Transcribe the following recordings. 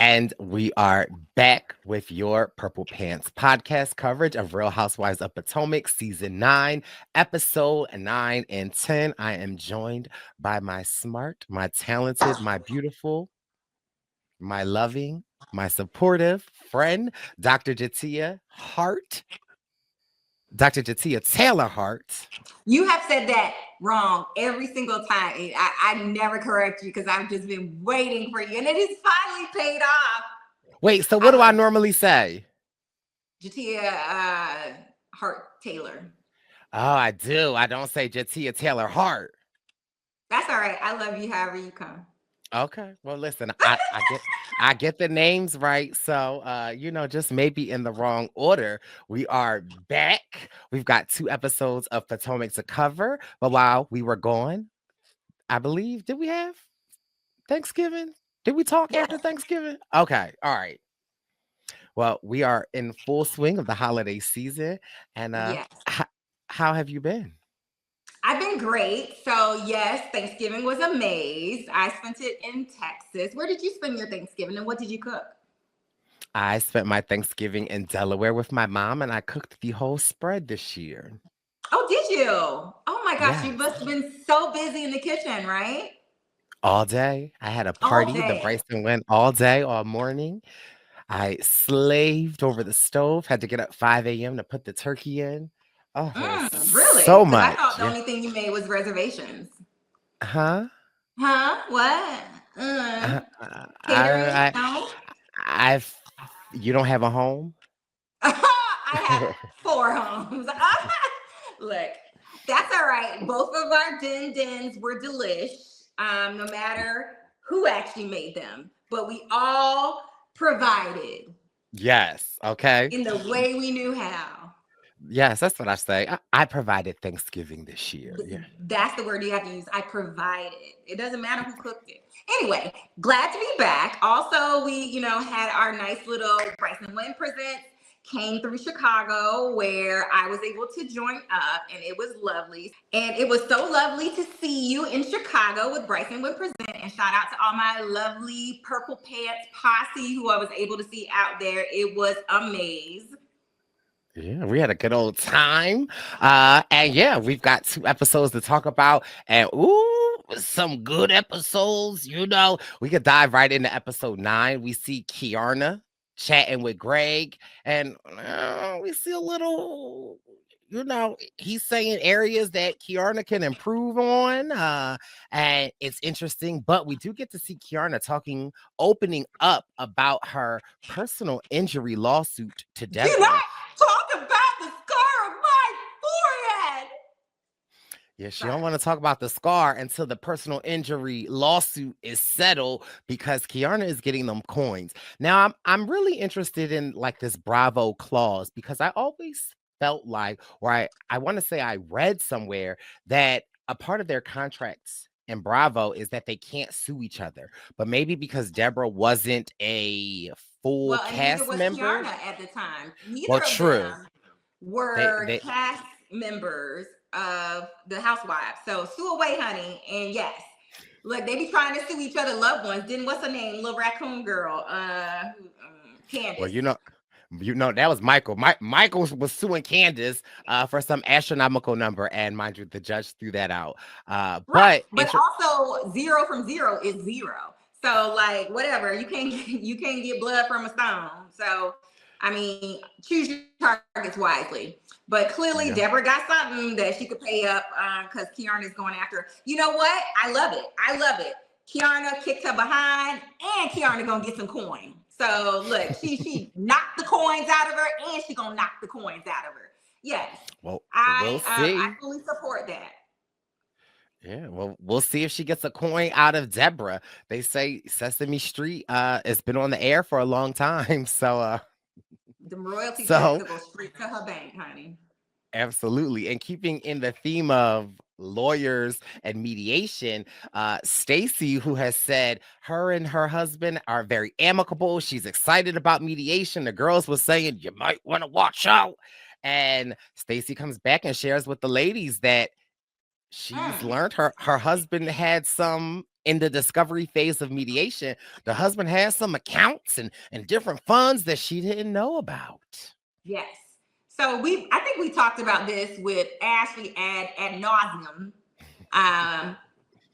And we are back with your Purple Pants podcast coverage of Real Housewives of Potomac, season 9, episode 9 and 10. I am joined by my smart, my talented, my beautiful, my loving, my supportive friend, Dr. Jatia Hart, Dr. Jatia Taylor Hart. You have said that wrong every single time. I never correct you because I've just been waiting for you. And it is finally paid off. Wait, so what I do I love normally say? Jatia Hart Taylor. Oh, I do. I don't say Jatia Taylor Hart. That's all right. I love you however you come. Okay. Well, listen, I get the names right. So just maybe in the wrong order. We are back. We've got 2 episodes of Potomac to cover. But while we were gone, I believe, did we have Thanksgiving? Did we talk Yes. after Thanksgiving? Okay. All right. Well, we are in full swing of the holiday season. And Yes. how have you been? I've been great. So, yes, Thanksgiving was a maze. I spent it in Texas. Where did you spend your Thanksgiving and what did you cook? I spent my Thanksgiving in Delaware with my mom, and I cooked the whole spread this year. Oh, did you? Oh my gosh, you Yes. must have been so busy in the kitchen, right? All day. I had a All party. The day. Bryson went all day, all morning. I slaved over the stove, had to get up 5 a.m. to put the turkey in. Oh, it was Really? so Because I much. thought the Yeah. only thing you made was reservations. Huh? Huh? What? Uh, Catering? I, I, No. I've, you don't have a home? I have 4 homes. Look, that's all right. Both of our dins were delish, no matter who actually made them. But we all provided Yes. Okay. in the way we knew how. Yes, that's what I say. I provided Thanksgiving this year. Yeah. That's the word you have to use. I provided. It doesn't matter who cooked it. Anyway, glad to be back. Also, we, had our nice little Bryson Wynn presents came through Chicago where I was able to join up and it was lovely. And it was so lovely to see you in Chicago with Bryson Wynn present. And shout out to all my lovely Purple Pants posse who I was able to see out there. It was amazing. Yeah, we had a good old time. And yeah, we've got 2 episodes to talk about. And some good episodes. We could dive right into episode 9. We see Kiarna chatting with Greg, and we see a little, he's saying areas that Kiarna can improve on. And it's interesting, but we do get to see Kiarna opening up about her personal injury lawsuit to Do not Deborah. talk about the scar on my forehead. Yeah, she don't Sorry. want to talk about the scar until the personal injury lawsuit is settled because Kiarna is getting them coins. Now, I'm really interested in like this Bravo clause because I always felt like, or I want to say I read somewhere that a part of their contracts in Bravo is that they can't sue each other. But maybe because Deborah wasn't a full Well, and neither cast was member. Kiarna at the time. Well, Neither of true. them They were they cast members of the Housewives. So sue away, honey. And yes, look, they be trying to sue each other loved ones. Then what's her name? Little raccoon girl. well, Candace. that was Michael. Michael was suing Candace for some astronomical number, and mind you, the judge threw that out. Right. But But also 0 from 0 is 0. So like whatever, you can't get blood from a stone. So I mean, choose your targets wisely. But clearly yeah, Deborah got something that she could pay up because Kiarna is going after her. You know what? I love it. I love it. Kiarna kicked her behind and Kiarna gonna get some coin. So look, she knocked the coins out of her and she gonna knock the coins out of her. Yes. well, we'll I see. fully support that. Yeah, well, we'll see if she gets a coin out of Deborah. They say Sesame Street it's been on the air for a long time, The royalty checks so will go straight to her bank, honey. absolutely. And keeping in the theme of lawyers and mediation, Stacy, who has said her and her husband are very amicable. She's excited about mediation. The girls were saying you might want to watch out. And Stacy comes back and shares with the ladies that she's Mm. learned her husband had some in the discovery phase of mediation, the husband has some accounts and different funds that she didn't know about. Yes. So I think we talked about this with Ashley ad nauseum. Um,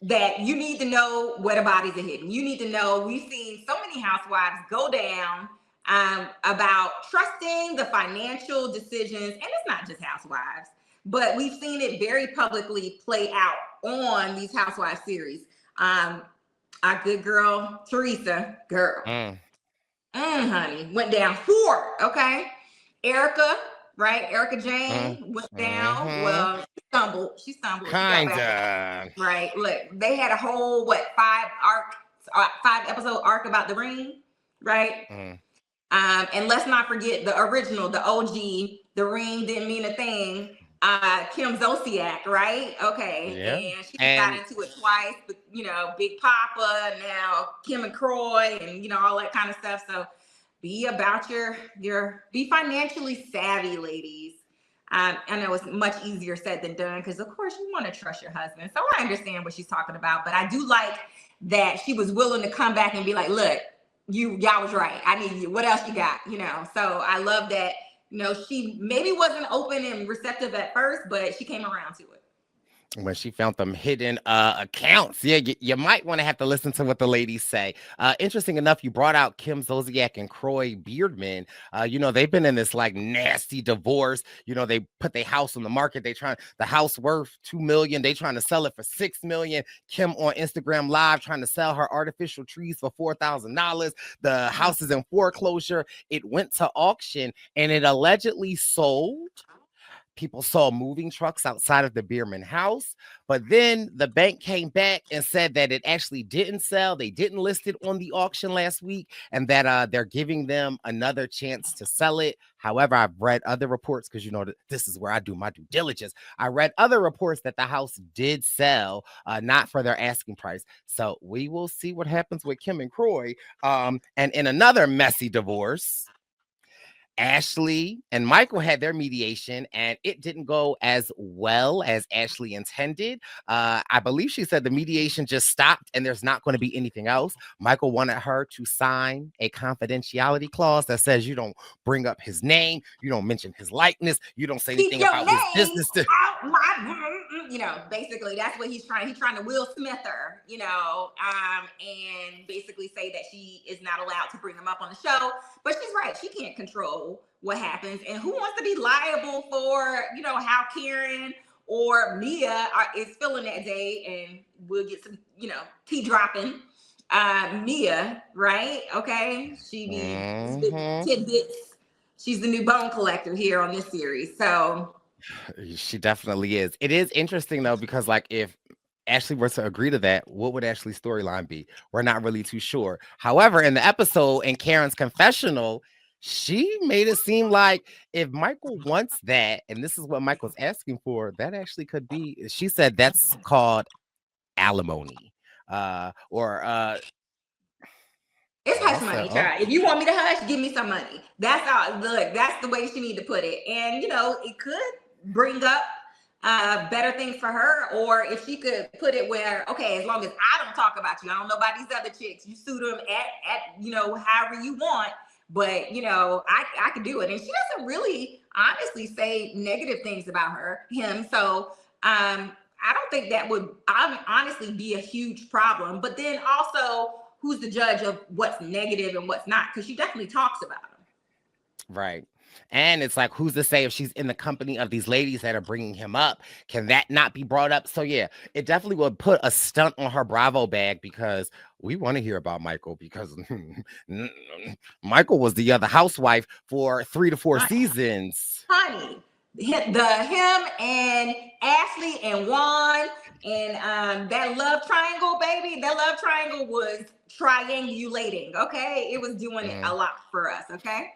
that you need to know where the bodies are hidden. You need to know. We've seen so many housewives go down about trusting the financial decisions, and it's not just housewives, but we've seen it very publicly play out on these housewives series. Our good girl Teresa, girl, honey, went down 4. Okay, Erica, right? Erica Mm, Jane went down. mm-hmm. Well, she stumbled, she got back up. Kinda. Right. Look, they had a whole 5 episode arc about the ring, right? Mm, And let's not forget the original, the OG, the ring didn't mean a thing. Kim Zolciak, right? Okay, yeah. and she got And into it twice, but Big Papa, now Kim and Croy, and all that kind of stuff. So be about be financially savvy, ladies. I know it's much easier said than done because, of course, you want to trust your husband. So I understand what she's talking about, but I do like that she was willing to come back and be like, "Look, y'all was right. I need you. What else you got?" So I love that. She maybe wasn't open and receptive at first, but she came around to it. when she found them hidden accounts. Yeah, you might want to have to listen to what the ladies say. Interesting enough, you brought out Kim Zolciak and Croy Beardman. They've been in this like nasty divorce. They put their house on the market. The house worth $2 million. They trying to sell it for $6 million. Kim on Instagram Live trying to sell her artificial trees for $4,000. The house is in foreclosure. It went to auction and it allegedly sold. People saw moving trucks outside of the Bierman house, but then the bank came back and said that it actually didn't sell. They didn't list it on the auction last week, and that they're giving them another chance to sell it. However, I've read other reports because this is where I do my due diligence. I read other reports that the house did sell, not for their asking price. So we will see what happens with Kim and Croy. And in another messy divorce, Ashley and Michael had their mediation, and it didn't go as well as Ashley intended. I believe she said the mediation just stopped and there's not going to be anything else. Michael wanted her to sign a confidentiality clause that says you don't bring up his name, you don't mention his likeness, you don't say Keep anything your about his name business. out my, basically that's what he's trying. He's trying to Will Smith her, and basically say that she is not allowed to bring him up on the show. But she's right. She can't control what happens. And who wants to be liable for, how Karen or Mia is feeling that day? And we'll get some, tea dropping. Mia, right? Okay. She be tidbits. She's the new bone collector here on this series. So she definitely is. It is interesting though, because like if Ashley were to agree to that, what would Ashley's storyline be? We're not really too sure. However, in the episode, in Karen's confessional, she made it seem like if Michael wants that, and this is what Michael's asking for, that actually could be. She said that's called alimony, it's hush said, money, child. If you want me to hush, give me some money. That's all. Look, that's the way she need to put it. And it could bring up better things for her, or if she could put it where, okay, as long as I don't talk about you, I don't know about these other chicks. You sue them at however you want, but I can do it. And she doesn't really honestly say negative things about him. So I don't think that would honestly be a huge problem. But then also, who's the judge of what's negative and what's not? Because she definitely talks about them. Right. And it's like, who's to say if she's in the company of these ladies that are bringing him up? Can that not be brought up? So, yeah, it definitely would put a stunt on her Bravo bag because we want to hear about Michael because Michael was the other housewife for 3 to 4 seasons. Honey, him and Ashley and Juan and that love triangle, baby, that love triangle was triangulating, okay? It was doing it a lot for us, okay?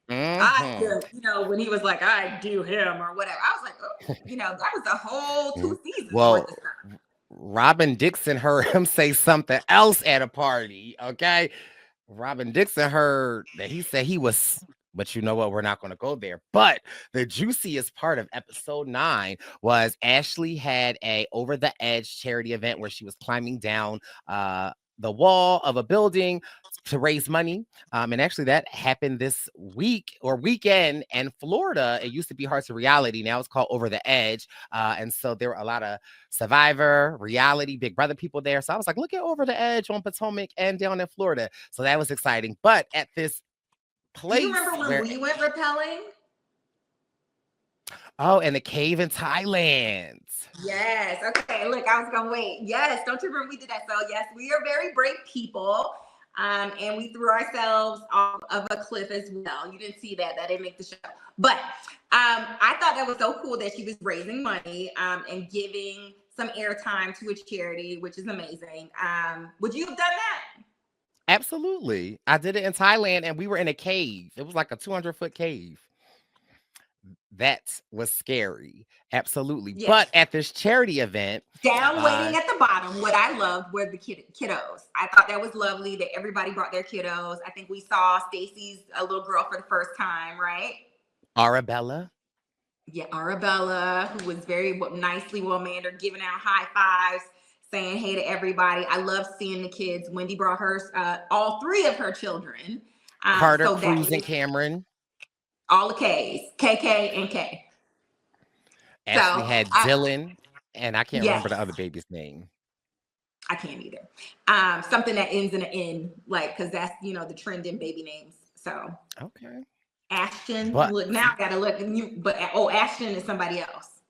I just, when he was like, I do him or whatever, I was like, oh, that was a whole 2 seasons worth of stuff. Robin Dixon heard him say something else at a party, okay? Robin Dixon heard that he said he was But you know what? We're not going to go there. But the juiciest part of episode 9 was Ashley had a over the edge charity event where she was climbing down the wall of a building to raise money. And actually, that happened this week or weekend in Florida. It used to be Hearts of Reality. Now it's called Over the Edge. And so there were a lot of Survivor, reality, Big Brother people there. So I was like, look at Over the Edge on Potomac and down in Florida. So that was exciting. But at this Do you place remember when where we went rappelling? oh, and the cave in Thailand. Yes. Okay. Look, I was gonna wait. Yes. Don't you remember we did that? So yes, we are very brave people. And we threw ourselves off of a cliff as well. You didn't see that. That didn't make the show. But I thought that was so cool that she was raising money and giving some airtime to a charity, which is amazing. Would you have done that? Absolutely. I did it in Thailand and we were in a cave. It was like a 200-foot cave. That was scary. Absolutely. Yes. But at this charity event, Down uh, waiting at the bottom, what I loved were the kiddos. I thought that was lovely that everybody brought their kiddos. I think we saw Stacy's a little girl for the first time, right? Arabella, Yeah, Arabella, who was very nicely well-mannered, giving out high fives, saying hey to everybody. I love seeing the kids. Wendy brought her, all three of her children. Carter, So that Cruz, and Cameron. all the K's, KK and K. Ashley So, had Dylan, and I can't remember yes, the other baby's name. I can't either. Something that ends in an N, like, because that's, the trend in baby names. So, Okay. Ashton, But look, now I got to look. But, Ashton is somebody else.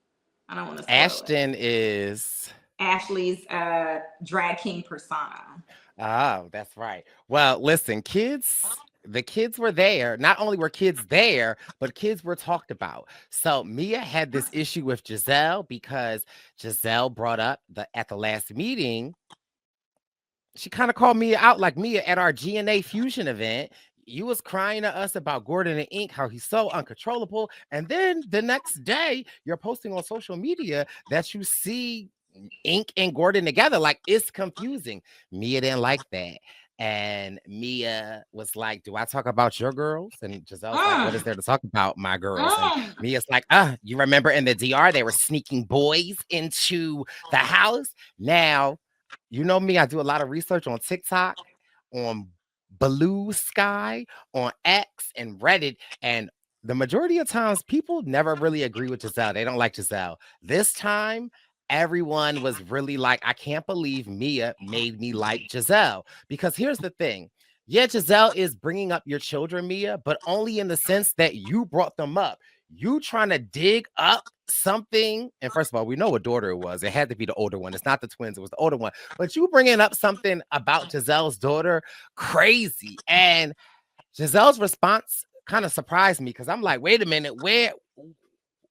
I don't want to spoil it. Ashton is. Ashley's drag king persona. Oh, that's right. Well, listen, the kids were there. Not only were kids there, but kids were talked about. So Mia had this issue with Giselle because Giselle brought up at the last meeting, she kind of called Mia out like Mia at our GNA fusion event. You was crying to us about Gordon and Ink, how he's so uncontrollable. And then the next day, you're posting on social media that you see Ink and Gordon together. Like, it's confusing. Mia didn't like that. And Mia was like, do I talk about your girls? And Giselle's like, what is there to talk about, my girls? And Mia's like, you remember in the DR, they were sneaking boys into the house? Now, you know me, I do a lot of research on TikTok, on Blue Sky, on X, and Reddit. And the majority of times, people never really agree with Giselle. They don't like Giselle. This time, everyone was really like, I can't believe Mia made me like Giselle. Because here's the thing. Yeah, Giselle is bringing up your children, Mia, but only in the sense that you brought them up. You trying to dig up something. And first of all, we know what daughter it was. It had to be the older one. It's not the twins. It was the older one. But you bringing up something about Giselle's daughter, crazy. And Giselle's response kind of surprised me because I'm like, wait a minute,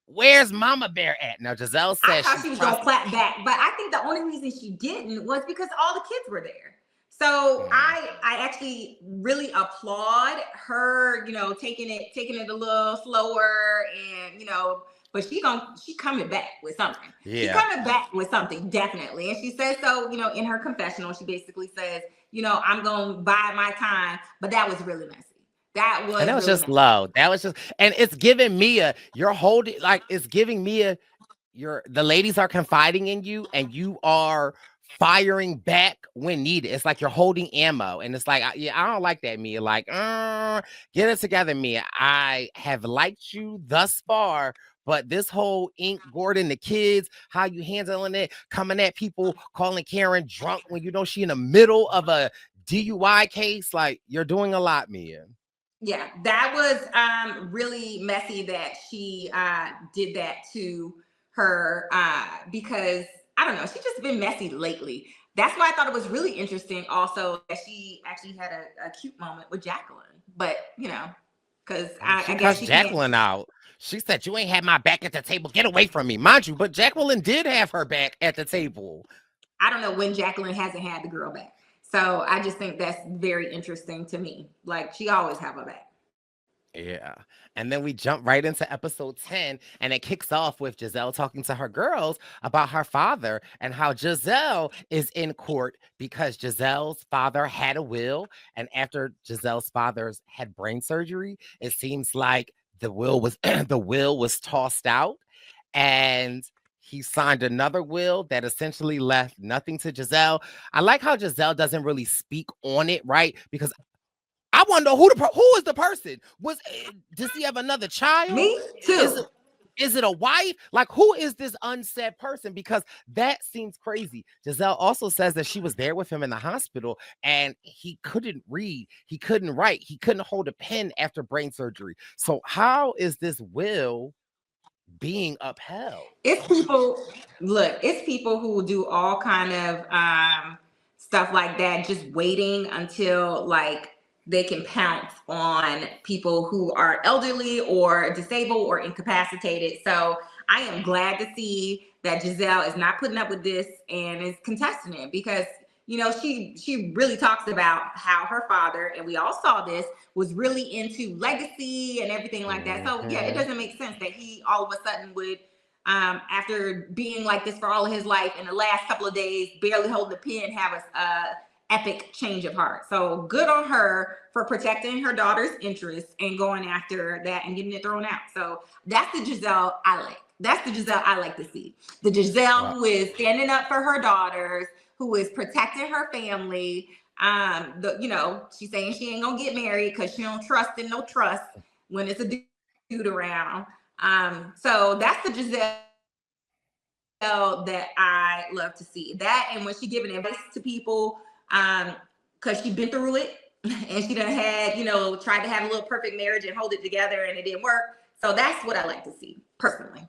where's Mama Bear at? Now, Giselle I says thought she was going to clap back, but I think the only reason she didn't was because all the kids were there. So I actually really applaud her, taking it a little slower, and but she coming back with something. Yeah. She coming back with something, definitely. And she says so, in her confessional, she basically says, I'm gonna bide my time, but that was really messy. That was really just messy. low. That was just, and it's giving Mia, you're holding, like, it's giving Mia, the ladies are confiding in you, and you are firing back when needed. It's like you're holding ammo, and it's like, I don't like that, Mia. Like, get it together, Mia. I have liked you thus far, but this whole Ink, Gordon, the kids, how you handling it, coming at people, calling Karen drunk when you know she in the middle of a DUI case, like, you're doing a lot, Mia. Yeah, that was really messy that she did that to her because I don't know, she's just been messy lately. That's why I thought it was really interesting also that she actually had a cute moment with Jacqueline. But, because I guess she Jacqueline out. She said, you ain't had my back at the table. Get away from me. Mind you, but Jacqueline did have her back at the table. I don't know when Jacqueline hasn't had the girl back. So I just think that's very interesting to me. Like, she always have her back. Yeah. And then we jump right into episode 10, and it kicks off with Giselle talking to her girls about her father and how Giselle is in court because Giselle's father had a will. And after Giselle's father's had brain surgery, it seems like the will was the will was tossed out, and he signed another will that essentially left nothing to Giselle. I like how Giselle doesn't really speak on it, right? Because I want to know who is the person. Does he have another child? Me Is too. it is it a wife? Like, who is this unsaid person? Because that seems crazy. Giselle also says that she was there with him in the hospital and he couldn't read, he couldn't write, he couldn't hold a pen after brain surgery. So how is this will being upheld? It's people, look, it's people who do all kind of stuff like that, just waiting until like they can pounce on people who are elderly or disabled or incapacitated. So I am glad to see that Giselle is not putting up with this and is contesting it, because she really talks about how her father, and we all saw this, was really into legacy and everything like that. So yeah, it Mhm. doesn't make sense that he all of a sudden would, after being like this for all of his life, in the last couple of days, barely holding the pen, have a epic change of heart. So good on her for protecting her daughter's interests and going after that and getting it thrown out. So that's the Giselle I like. That's the Giselle I like to see. The Giselle Wow. who is standing up for her daughters, who is protecting her family. She's saying she ain't gonna get married because she don't trust in no trust when it's a dude around. So that's the Giselle that I love to see. That, and when she giving advice to people, because she's been through it and she done had, tried to have a little perfect marriage and hold it together and it didn't work. So that's what I like to see personally.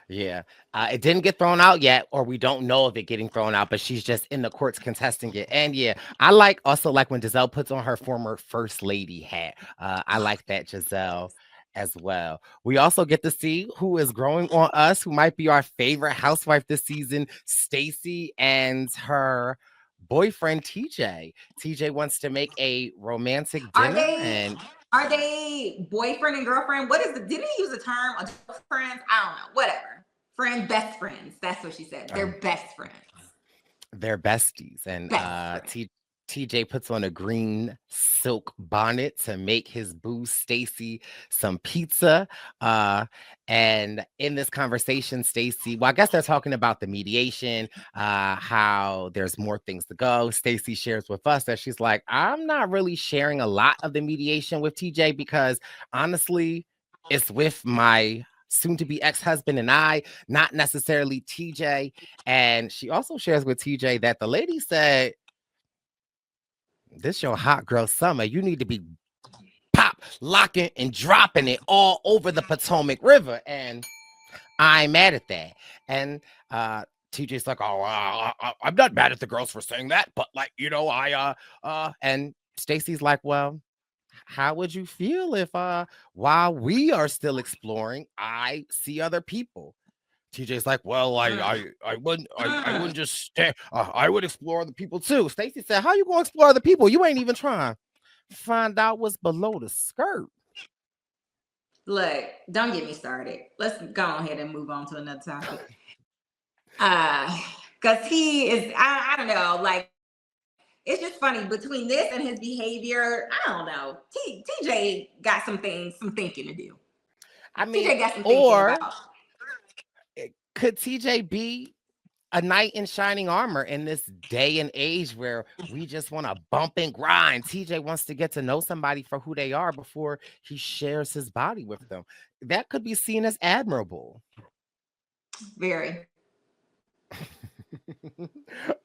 Yeah. It didn't get thrown out yet, or we don't know of it getting thrown out, but she's just in the courts contesting it. And yeah, I like when Giselle puts on her former first lady hat. I like that Giselle as well. We also get to see who is growing on us, who might be our favorite housewife this season, Stacy and her boyfriend TJ. TJ wants to make a romantic Are dinner they and are they boyfriend and girlfriend? What is the didn't he use the term adult friends? I don't know. Whatever. Friends, best friends. That's what she said. They're best friends. they're besties, and Best friends. TJ puts on a green silk bonnet to make his boo Stacy some pizza. Uh, and in this conversation, Stacy, well, I guess they're talking about the mediation, how there's more things to go. Stacy shares with us that she's like, I'm not really sharing a lot of the mediation with TJ because honestly, it's with my soon to be ex-husband and I, not necessarily TJ. And she also shares with TJ that the lady said, this your hot girl summer. You need to be pop, locking, and dropping it all over the Potomac River. And I'm mad at that. And TJ's like, oh, I'm not mad at the girls for saying that, but like, and Stacy's like, well, how would you feel if while we are still exploring, I see other people? TJ's like, well, Mm. I wouldn't Mm. just stay. I would explore other people too. Stacy said, how you gonna explore other people? You ain't even trying. Find out what's below the skirt. Look, don't get me started. Let's go ahead and move on to another topic. Uh, because he is, I don't know, like it's just funny between this and his behavior. I don't know. TJ got some thinking to do. I TJ mean, got some thinking or about. could TJ be a knight in shining armor in this day and age where we just want to bump and grind? TJ wants to get to know somebody for who they are before he shares his body with them. That could be seen as admirable. Very.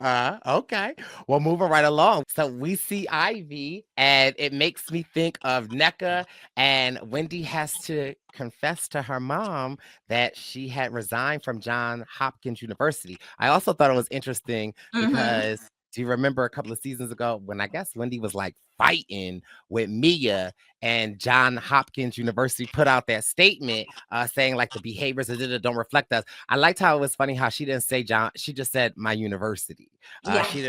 Okay. Well, moving right along. So we see Ivy, and it makes me think of NECA, and Wendy has to confess to her mom that she had resigned from John Hopkins University. I also thought it was interesting Mm-hmm. because do you remember a couple of seasons ago when I guess Wendy was like fighting with Mia and John Hopkins University put out that statement saying like the behaviors don't reflect us. I liked how it was funny how she didn't say John, she just said my university. Yeah. She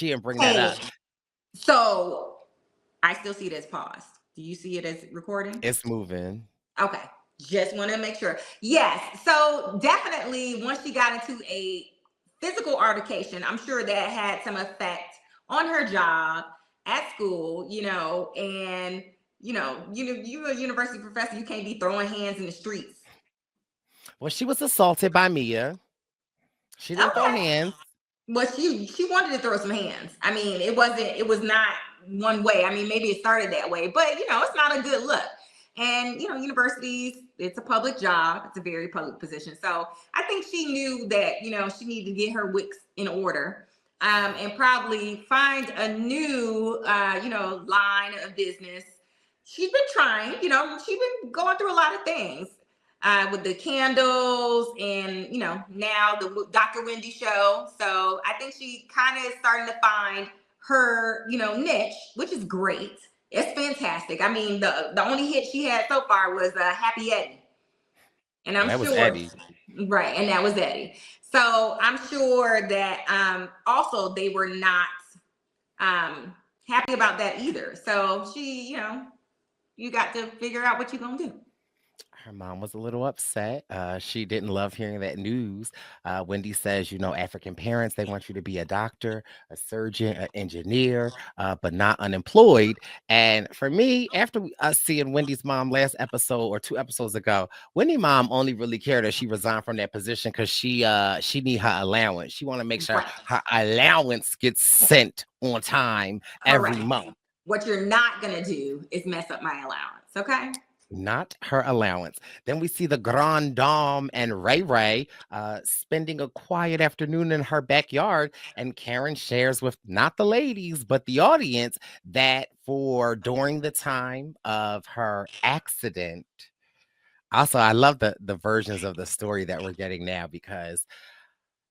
didn't bring that Hey, up. so I still see this pause. Do you see it as recording? It's moving. Okay. Just want to make sure. Yes. So definitely once she got into a physical altercation, I'm sure that had some effect on her job at school, and you're a university professor, you can't be throwing hands in the streets. Well, she was assaulted by Mia. She didn't throw Okay. hands. Well, she wanted to throw some hands. I mean, it was not one way. I mean, maybe it started that way, but it's not a good look. And universities, it's a public job. It's a very public position. So I think she knew that she needed to get her wicks in order, and probably find a new line of business. She's been trying. She's been going through a lot of things, with the candles and now the Dr. Wendy show. So I think she kind of is starting to find her niche, which is great. It's fantastic. I mean, the only hit she had so far was Happy Eddie, and And I'm that was sure Eddie. right, and that was Eddie. So I'm sure that also they were not happy about that either. So she, you got to figure out what you're gonna do. Her mom was a little upset. She didn't love hearing that news. Wendy says, African parents, they want you to be a doctor, a surgeon, an engineer, but not unemployed. And for me, after us seeing Wendy's mom last episode or 2 episodes ago, Wendy mom only really cared that she resigned from that position because she need her allowance. She want to make sure Right. her allowance gets sent on time every Correct. month. What you're not gonna do is mess up my allowance, okay? Not her allowance. Then we see the Grand Dame and Ray Ray spending a quiet afternoon in her backyard. And Karen shares with not the ladies, but the audience that for during the time of her accident. Also, I love the versions of the story that we're getting now because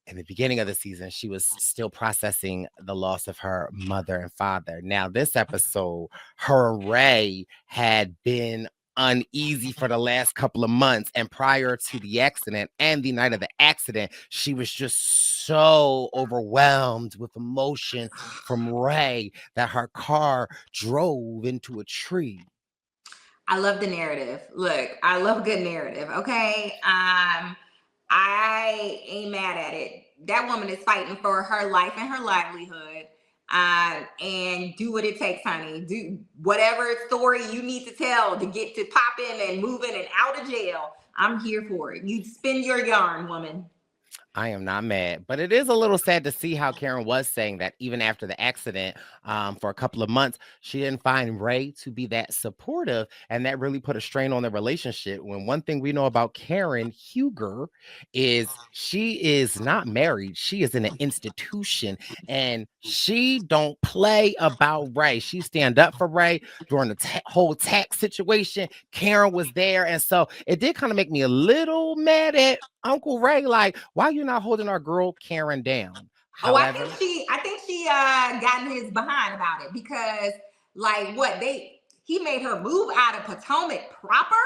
in the beginning of the season, she was still processing the loss of her mother and father. Now, this episode, her Ray had been uneasy for the last couple of months. And prior to the accident and the night of the accident, she was just so overwhelmed with emotion from Ray that her car drove into a tree. I love the narrative. Look, I love a good narrative, okay? I ain't mad at it. That woman is fighting for her life and her livelihood. And do what it takes, honey. Do whatever story you need to tell to get to popping and moving and out of jail. I'm here for it. You spin your yarn, woman. I am not mad, but it is a little sad to see how Karen was saying that even after the accident, for a couple of months, she didn't find Ray to be that supportive, and that really put a strain on the relationship. When one thing we know about Karen Huger is she is not married; she is in an institution, and she don't play about Ray. She stand up for Ray during the whole tax situation. Karen was there, and so it did kind of make me a little mad at Uncle Ray, like, why you not holding our girl Karen down? Oh, However, I think she got in his behind about it because like what they he made her move out of Potomac proper.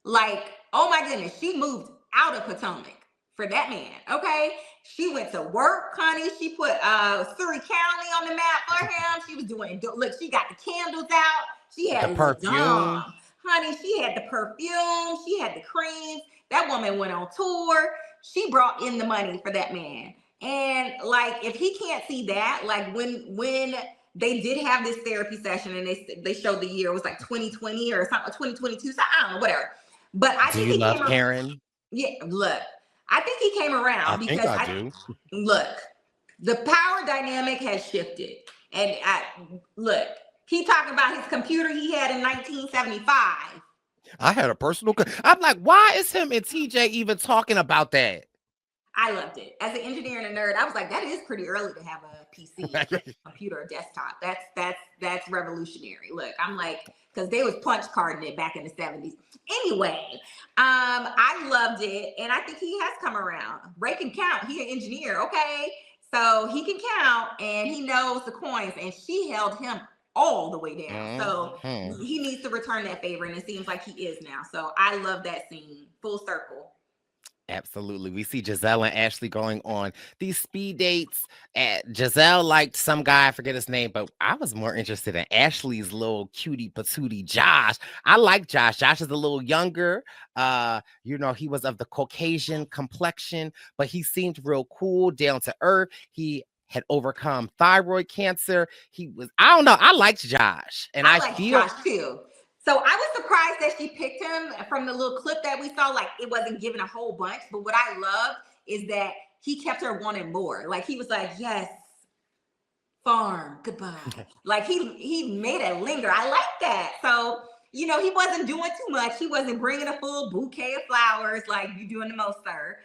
Like, oh my goodness, she moved out of Potomac for that man. Okay. She went to work, honey. She put Surrey County on the map for him. She was doing look, she got the candles out. She the had perfume, Ladom. Honey, she had the perfume, she had the creams. That woman went on tour. She brought in the money for that man. And like if he can't see that, like when they did have this therapy session and they showed the year, it was like 2020 or something, 2022. So I don't know, whatever. But I do think you he love came. Karen? Yeah, look, I think he came I around think because I I do. look, the power dynamic has shifted, and look, he talking about his computer he had in 1975. I had a personal. I'm like, why is him and TJ even talking about that? I loved it. As an engineer and a nerd, I was like, that is pretty early to have a PC, computer, or desktop. That's revolutionary. Look, I'm like, because they was punch carding it back in the 70s. Anyway, I loved it, and I think he has come around. Ray can count. He an engineer, okay? So he can count, and he knows the coins, and she held him all the way down. So Mhm. he needs to return that favor, and it seems like he is now. So I love that scene. Full circle. Absolutely. We see Giselle and Ashley going on these speed dates. Giselle liked some guy, I forget his name, but I was more interested in Ashley's little cutie patootie Josh. I like Josh. Josh is a little younger. He was of the Caucasian complexion, but he seemed real cool, down to earth. He had overcome thyroid cancer. I don't know, I liked Josh. And I I like feel Josh too. So I was surprised that she picked him from the little clip that we saw. Like it wasn't given a whole bunch, but what I loved is that he kept her wanting more. Like he was like, "Yes, farm, goodbye." Like he made it linger. I like that. So he wasn't doing too much. He wasn't bringing a full bouquet of flowers like you doing the most, sir.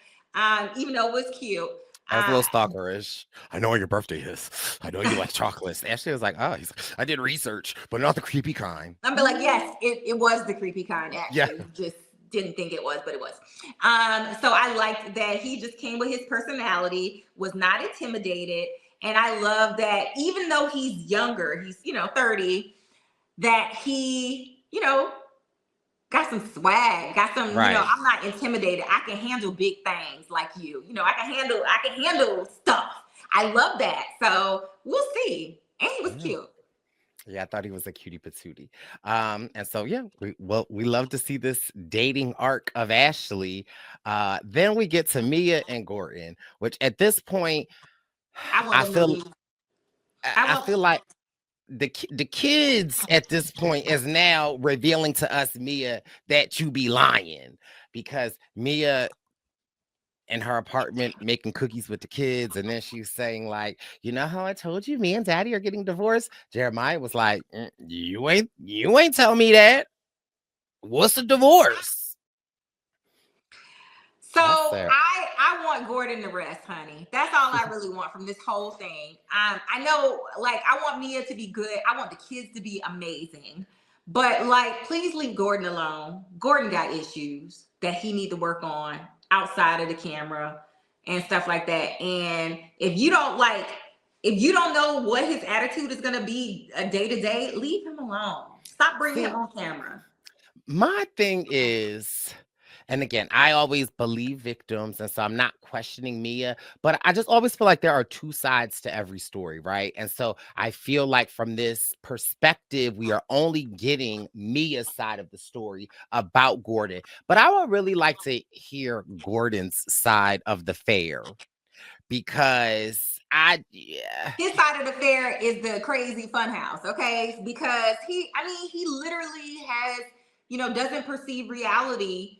Even though it was cute. I was a Uh, little stalkerish. I know when your birthday is. I know you like chocolates. Ashley was like, oh, I did research, but not the creepy kind. I'm be like, yes, it was the creepy kind, Yeah. actually. You just didn't think it was, but it was. So I liked that he just came with his personality, was not intimidated. And I love that even though he's younger, he's 30, that he, got some swag, got some, Right. I'm not intimidated. I can handle big things like you. I can handle stuff. I love that. So we'll see. And he was Yeah. cute. Yeah, I thought he was a cutie patootie. And so yeah, we love to see this dating arc of Ashley. Then we get to Mia and Gordon, which at this point, I want I the feel movie. I I want feel like the kids at this point is now revealing to us, Mia, that you be lying, because Mia in her apartment making cookies with the kids, and then she's saying like, you know how I told you me and daddy are getting divorced. Jeremiah was like, you ain't tell me that. What's a divorce? So I said, I want Gordon to rest, honey. That's all I really want from this whole thing. I know, like, I want Mia to be good. I want the kids to be amazing. But like, please leave Gordon alone. Gordon got issues that he need to work on outside of the camera and stuff like that. And if you don't know what his attitude is gonna be a day to day, leave him alone. Stop bringing him see, on camera. my thing is, and again, I always believe victims, and so I'm not questioning Mia, but I just always feel like there are two sides to every story, right? And so I feel like from this perspective, we are only getting Mia's side of the story about Gordon. But I would really like to hear Gordon's side of the fair, because yeah. His side of the fair is the crazy fun house, okay? Because he literally has, doesn't perceive reality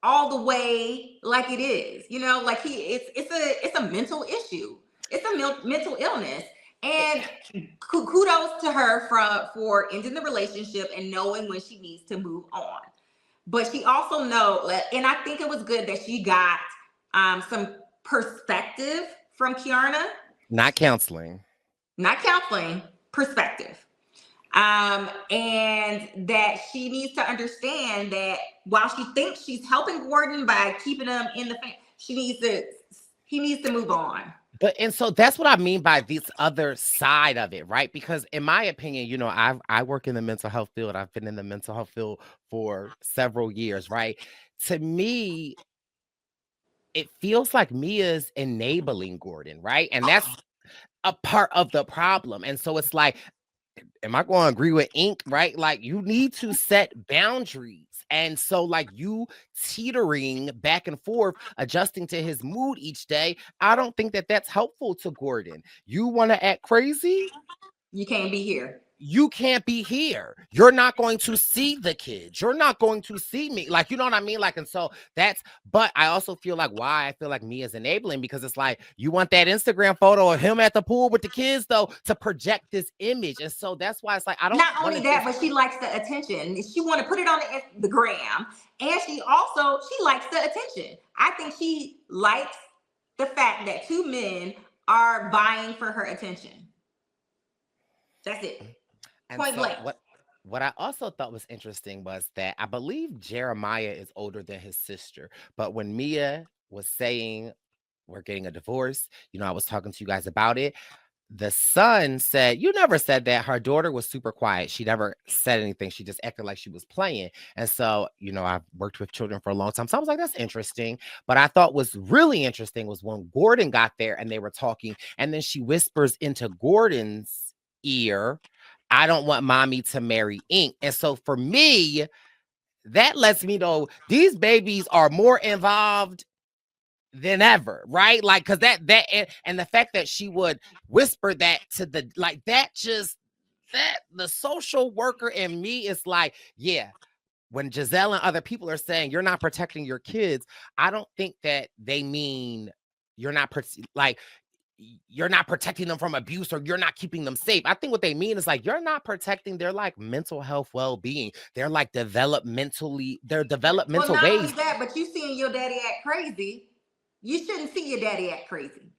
all the way like it is. Like it's a mental issue. It's a mental illness. And kudos to her for ending the relationship and knowing when she needs to move on. But she also and I think it was good that she got some perspective from Kiarna, Not counseling. not counseling, perspective. And that she needs to understand that while she thinks she's helping Gordon by keeping him in the family, he needs to move on. But and so that's what I mean by this other side of it, right? Because in my opinion, I work in the mental health field. I've been in the mental health field for several years, right? To me, it feels like Mia's enabling Gordon, right? And that's a part of the problem. And so it's like, am I going to agree with Ink, right? Like, you need to set boundaries. And so, like, you teetering back and forth, adjusting to his mood each day, I don't think that that's helpful to Gordon. You want to act crazy? You can't be here. You can't be here. You're not going to see the kids. You're not going to see me. Like, you know what I mean? Like, and so but I also feel like why I feel like Mia's enabling, because it's like, you want that Instagram photo of him at the pool with the kids, though, to project this image. And so that's why it's like, I don't Not want only to that, just. but she likes the attention. She want to put it on the gram, and she likes the attention. I think she likes the fact that two men are vying for her attention. That's it. And Point so blank. what I also thought was interesting was that I believe Jeremiah is older than his sister. But when Mia was saying we're getting a divorce, I was talking to you guys about it. the son said, "You never said that." Her daughter was super quiet. She never said anything. She just acted like she was playing. And so, I've worked with children for a long time. So I was like, that's interesting. But I thought was really interesting was when Gordon got there and they were talking, and then she whispers into Gordon's ear, "I don't want mommy to marry Ink." And so for me, that lets me know these babies are more involved than ever, right? Like, because and the fact that she would whisper that to the, like, that the social worker in me is like, yeah, when Giselle and other people are saying you're not protecting your kids, I don't think that they mean you're not like you're not protecting them from abuse or you're not keeping them safe. I think what they mean is like you're not protecting their like mental health well-being. They're like their Well, developmental not only ways. that, but you seeing your daddy act crazy. You shouldn't see your daddy act crazy.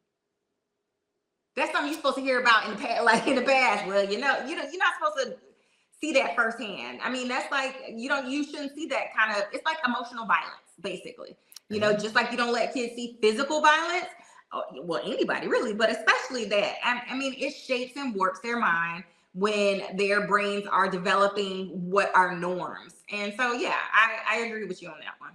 That's something you're supposed to hear about in the past, like in the past. Well, you're not supposed to see that firsthand. I mean, that's like you shouldn't see that kind of. It's like emotional violence, basically. Just like you don't let kids see physical violence. Well, anybody really, but especially that. I mean, it shapes and warps their mind when their brains are developing what are norms. And so, yeah, I agree with you on that one.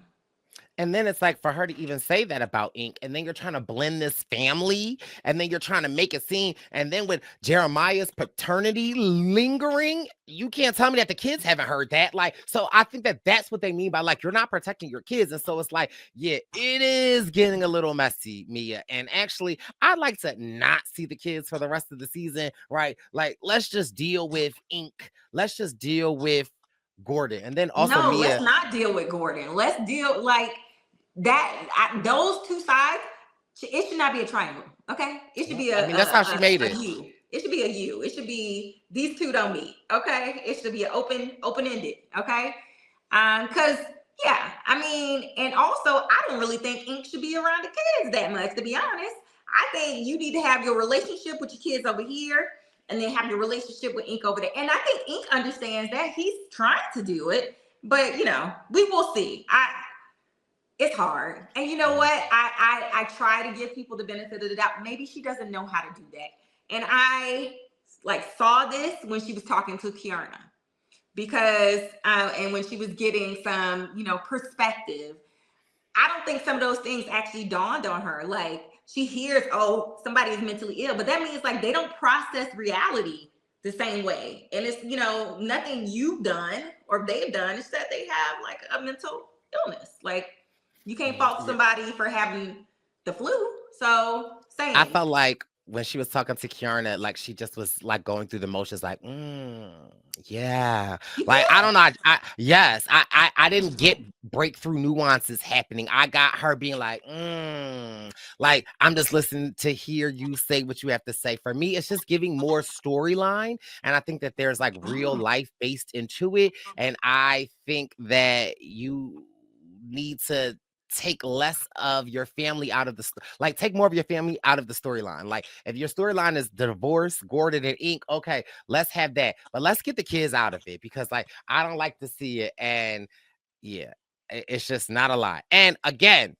And then it's like for her to even say that about Ink, and then you're trying to blend this family, and then you're trying to make it seem, and then with Jeremiah's paternity lingering, you can't tell me that the kids haven't heard that. Like, so I think that that's what they mean by like, you're not protecting your kids. And so it's like, yeah, it is getting a little messy, Mia. And actually, I'd like to not see the kids for the rest of the season, right? Like, let's just deal with Ink. Let's just deal with Gordon. And then also No, Mia. let's not deal with Gordon. Let's deal like that. Those two sides, it should not be a triangle. Okay, it should be I mean, that's how she made it. U. It should be a U. It should be these two don't meet. Okay, it should be an open-ended. Okay, because yeah, I mean, and also I don't really think Ink should be around the kids that much. To be honest, I think you need to have your relationship with your kids over here, and then have your relationship with Ink over there. And I think Ink understands that he's trying to do it, but we will see. It's hard. And you know what? I try to give people the benefit of the doubt. Maybe she doesn't know how to do that. And I saw this when she was talking to Kiana, because and when she was getting some, perspective. I don't think some of those things actually dawned on her. Like, she hears, oh, somebody is mentally ill, but that means like they don't process reality the same way. And it's, nothing you've done or they've done. It's that they have like a mental illness. Like, you can't fault somebody for having the flu. So, same. I felt like when she was talking to Kiana, like she just was like going through the motions, like, yeah. Like, I don't know. I didn't get breakthrough nuances happening. I got her being like, like, I'm just listening to hear you say what you have to say. For me, it's just giving more storyline. And I think that there's like real life based into it. And I think that you need to take less of your family out of the take more of your family out of the storyline. Like, if your storyline is divorce, Gordon and Ink, okay, let's have that, but let's get the kids out of it, because like I don't like to see it. And yeah, it's just not a lot. And again,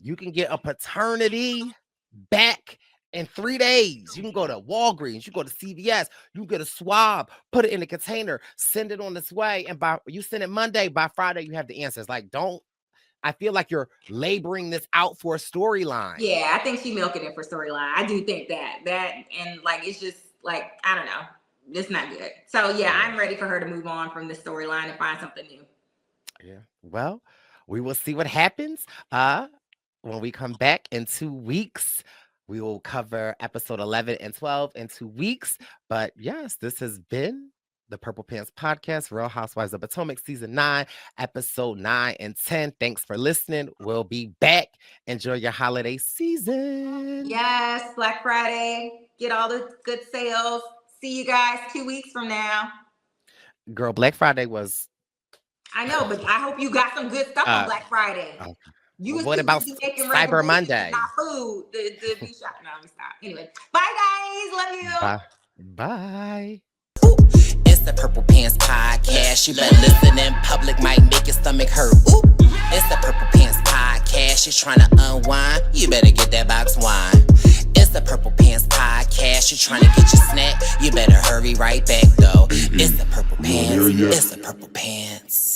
you can get a paternity back in 3 days. You can go to Walgreens, you go to CVS, you get a swab, put it in a container, send it on its way, and you send it Monday, by Friday you have the answers. Like, I feel like you're laboring this out for a storyline. Yeah, I think she's milking it for storyline. I do think that and like it's just like, I don't know, it's not good. So yeah, I'm ready for her to move on from this storyline and find something new. Yeah. Well, we will see what happens. When we come back in 2 weeks, we will cover episode 11 and 12 in 2 weeks. But yes, this has been the Purple Pants Podcast, Real Housewives of Potomac, season 9, episode 9 and 10. Thanks for listening. We'll be back. Enjoy your holiday season. Yes, Black Friday. Get all the good sales. See you guys 2 weeks from now. Girl, Black Friday was... I know, but I hope you got some good stuff on Black Friday. Okay. You was what about Cyber Monday? Not food. The be shot. No, let me stop. Anyway, bye guys. Love you. Bye. It's the Purple Pants Podcast. You better listen in public, might make your stomach hurt. Ooh. It's the Purple Pants Podcast. You're trying to unwind, you better get that box wine. It's the Purple Pants Podcast. you trying to get your snack, you better hurry right back though. It's the purple pants, it's the purple pants.